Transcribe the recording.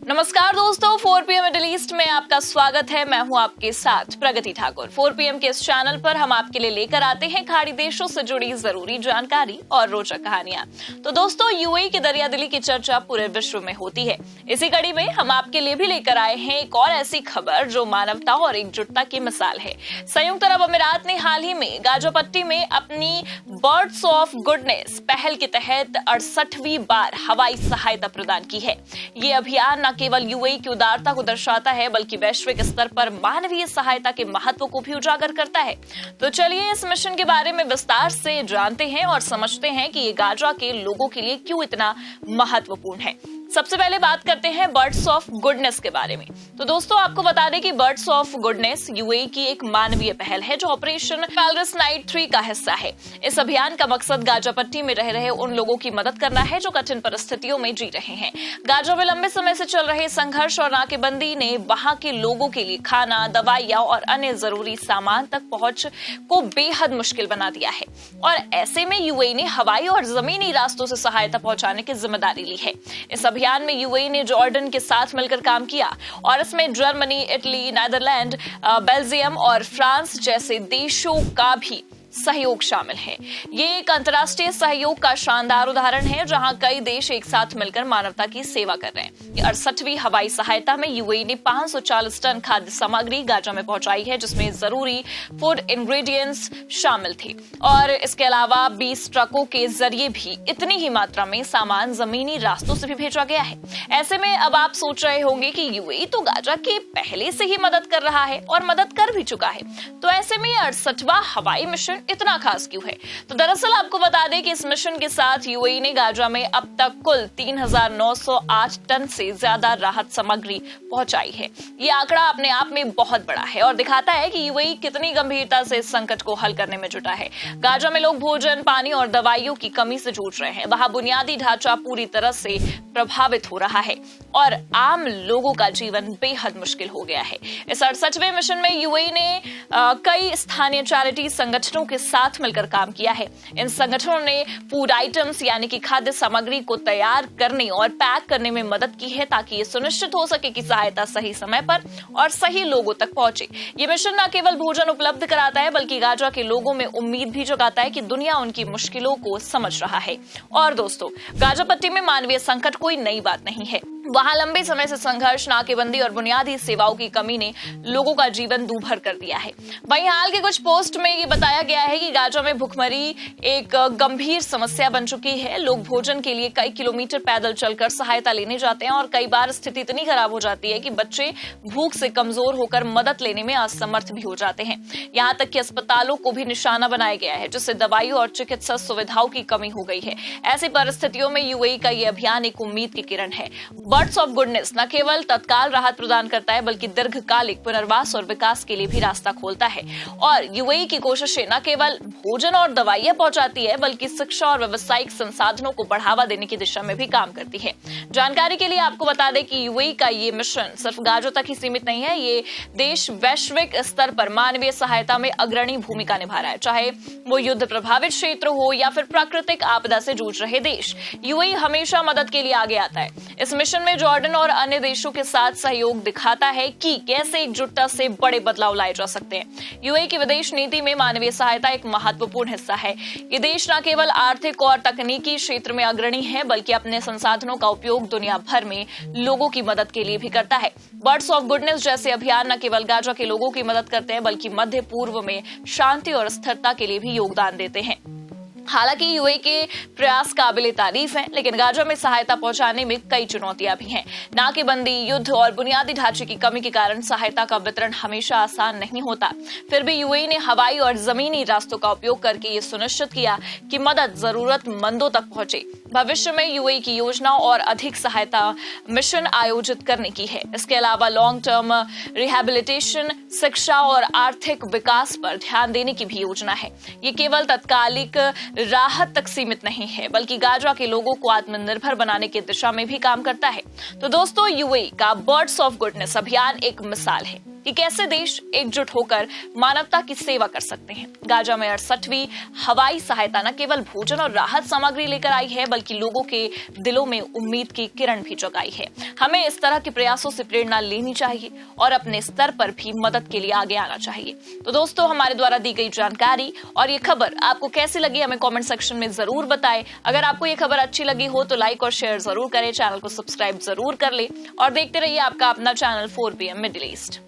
नमस्कार दोस्तों, 4 PM middle east में आपका स्वागत है। मैं हूं आपके साथ प्रगति ठाकुर। 4 PM के इस चैनल पर हम आपके लिए लेकर आते हैं खाड़ी देशों से जुड़ी जरूरी जानकारी और रोचक कहानियां। तो दोस्तों, यूएई की दरियादिली की चर्चा पूरे विश्व में होती है। इसी कड़ी में हम आपके लिए भी लेकर आए हैं एक और ऐसी खबर जो मानवता और एकजुटता की मिसाल है। संयुक्त अरब अमीरात ने हाल ही में गाजा पट्टी में अपनी बर्ड्स ऑफ गुडनेस पहल के तहत 68वीं बार हवाई सहायता प्रदान की है। ये अभियान न केवल यूएई की उदारता को दर्शाता है बल्कि वैश्विक स्तर पर मानवीय सहायता के महत्व को भी उजागर करता है। तो चलिए इस मिशन के बारे में विस्तार से जानते हैं और समझते हैं कि ये गाजा के लोगों के लिए क्यों इतना महत्वपूर्ण है। सबसे पहले बात करते हैं बर्ड्स ऑफ गुडनेस के बारे में। तो दोस्तों, आपको बता दें कि बर्ड्स ऑफ गुडनेस यूएई की एक मानवीय पहल है जो ऑपरेशन वालरस नाइट 3 का हिस्सा है। इस अभियान का मकसद गाजा पट्टी में रह रहे उन लोगों की मदद करना है जो कठिन परिस्थितियों में जी रहे हैं। गाजा में लंबे समय से चल रहे संघर्ष और नाकेबंदी ने वहां के लोगों के लिए खाना, दवाइयां और अन्य जरूरी सामान तक पहुंच को बेहद मुश्किल बना दिया है। और ऐसे में यूएई ने हवाई और जमीनी रास्तों से सहायता पहुंचाने की जिम्मेदारी ली है। इस अभियान में यूएई ने जॉर्डन के साथ मिलकर काम किया और इसमें जर्मनी, इटली, नीदरलैंड, बेल्जियम और फ्रांस जैसे देशों का भी सहयोग शामिल है। ये एक अंतर्राष्ट्रीय सहयोग का शानदार उदाहरण है जहां कई देश एक साथ मिलकर मानवता की सेवा कर रहे हैं। 68वीं हवाई सहायता में यूएई ने 540 टन खाद्य सामग्री गाजा में पहुंचाई है, जिसमें जरूरी फूड इंग्रेडिएंट्स शामिल थे। और इसके अलावा 20 ट्रकों के जरिए भी इतनी ही मात्रा में सामान जमीनी रास्तों से भी भेजा गया है। ऐसे में अब आप सोच रहे होंगे कि यूएई तो गाजा के पहले से ही मदद कर रहा है और मदद कर भी चुका है, तो ऐसे में 68वां हवाई मिशन इतना खास क्यों है? तो दरअसल आपको बता दें कि इस मिशन के साथ यूएई ने गाजा में अब तक कुल 3908 टन से ज्यादा राहत सामग्री पहुंचाई है। ये आंकड़ा अपने आप में बहुत बड़ा है और दिखाता है कि यूएई कितनी गंभीरता से इस संकट को हल करने में जुटा है। गाजा में लोग भोजन, पानी और दवाइयों की कमी से जूझ रहे हैं। वहां बुनियादी ढांचा पूरी तरह से प्रभावित हो रहा है और आम लोगों का जीवन बेहद मुश्किल हो गया है। इस 68वें मिशन में यूएई ने कई स्थानीय चैरिटी संगठनों के साथ मिलकर काम किया है। इन संगठनों ने फूड आइटम्स यानी कि खाद्य सामग्री को तैयार करने और पैक करने में मदद की है ताकि ये सुनिश्चित हो सके कि सहायता सही समय पर और सही लोगों तक पहुंचे। ये मिशन न केवल भोजन उपलब्ध कराता है बल्कि गाजा के लोगों में उम्मीद भी जगाता है कि दुनिया उनकी मुश्किलों को समझ रहा है। और दोस्तों, गाजा पट्टी में मानवीय संकट कोई नई बात नहीं है। वहां लंबे समय से संघर्ष, नाकेबंदी और बुनियादी सेवाओं की कमी ने लोगों का जीवन दूभर कर दिया है। वहीं हाल के कुछ पोस्ट में ये बताया गया है कि गाजा में भूखमरी एक गंभीर समस्या बन चुकी है। लोग भोजन के लिए कई किलोमीटर पैदल चलकर सहायता लेने जाते हैं और कई बार स्थिति इतनी खराब हो जाती है कि बच्चे भूख से कमजोर होकर मदद लेने में असमर्थ भी हो जाते हैं। यहाँ तक कि अस्पतालों को भी निशाना बनाया गया है, जिससे दवाइयों और चिकित्सा सुविधाओं की कमी हो गई है। ऐसी परिस्थितियों में यूएई का ये अभियान एक उम्मीद की किरण है। बर्ड्स ऑफ गुडनेस न केवल तत्काल राहत प्रदान करता है बल्कि दीर्घकालिक पुनर्वास और विकास के लिए भी रास्ता खोलता है। और यूएई की कोशिशें न केवल भोजन और दवाइयां पहुंचाती है बल्कि शिक्षा और व्यावसायिक संसाधनों को बढ़ावा देने की दिशा में भी काम करती है। जानकारी के लिए आपको बता दें कि यूएई का ये मिशन सिर्फ गाजा तक ही सीमित नहीं है। ये देश वैश्विक स्तर पर मानवीय सहायता में अग्रणी भूमिका निभा रहा है, चाहे वो युद्ध प्रभावित क्षेत्र हो या फिर प्राकृतिक आपदा से जूझ रहे देश। यूएई हमेशा मदद के लिए आगे आता है। इस मिशन में जॉर्डन और अन्य देशों के साथ सहयोग दिखाता है कि कैसे एकजुटता से बड़े बदलाव लाए जा सकते हैं। यूएई की विदेश नीति में मानवीय सहायता एक महत्वपूर्ण हिस्सा है। ये देश न केवल आर्थिक और तकनीकी क्षेत्र में अग्रणी है बल्कि अपने संसाधनों का उपयोग दुनिया भर में लोगों की मदद के लिए भी करता है। बर्ड्स ऑफ गुडनेस जैसे अभियान न केवल गाजा के लोगों की मदद करते हैं बल्कि मध्य पूर्व में शांति और स्थिरता के लिए भी योगदान देते हैं। हालांकि यूएई के प्रयास काबिले तारीफ हैं, लेकिन गाजा में सहायता पहुंचाने में कई चुनौतियां भी हैं। नाकेबंदी, युद्ध और बुनियादी ढांचे की कमी के कारण सहायता का वितरण हमेशा आसान नहीं होता। फिर भी यूएई ने हवाई और जमीनी रास्तों का उपयोग करके ये सुनिश्चित किया कि मदद जरूरतमंदों तक पहुंचे। भविष्य में यूएई की योजना और अधिक सहायता मिशन आयोजित करने की है। इसके अलावा लॉन्ग टर्म रिहैबिलिटेशन, शिक्षा और आर्थिक विकास पर ध्यान देने की भी योजना है। ये केवल तत्कालिक राहत तक सीमित नहीं है बल्कि गाजा के लोगों को आत्मनिर्भर बनाने की दिशा में भी काम करता है। तो दोस्तों, यूएई का बर्ड्स ऑफ गुडनेस अभियान एक मिसाल है। कि कैसे देश एकजुट होकर मानवता की सेवा कर सकते हैं। गाजा में 68वीं हवाई सहायता न केवल भोजन और राहत सामग्री लेकर आई है, बल्कि लोगों के दिलों में उम्मीद की किरण भी जगाई है। हमें इस तरह के प्रयासों से प्रेरणा लेनी चाहिए और अपने स्तर पर भी मदद के लिए आगे आना चाहिए। तो दोस्तों, हमारे द्वारा दी गई जानकारी और ये खबर आपको कैसी लगी हमें कमेंट सेक्शन में जरूर बताएं। अगर आपको ये खबर अच्छी लगी हो तो लाइक और शेयर जरूर करें, चैनल को सब्सक्राइब जरूर कर ले और देखते रहिए आपका अपना चैनल 4PM मिडिल ईस्ट।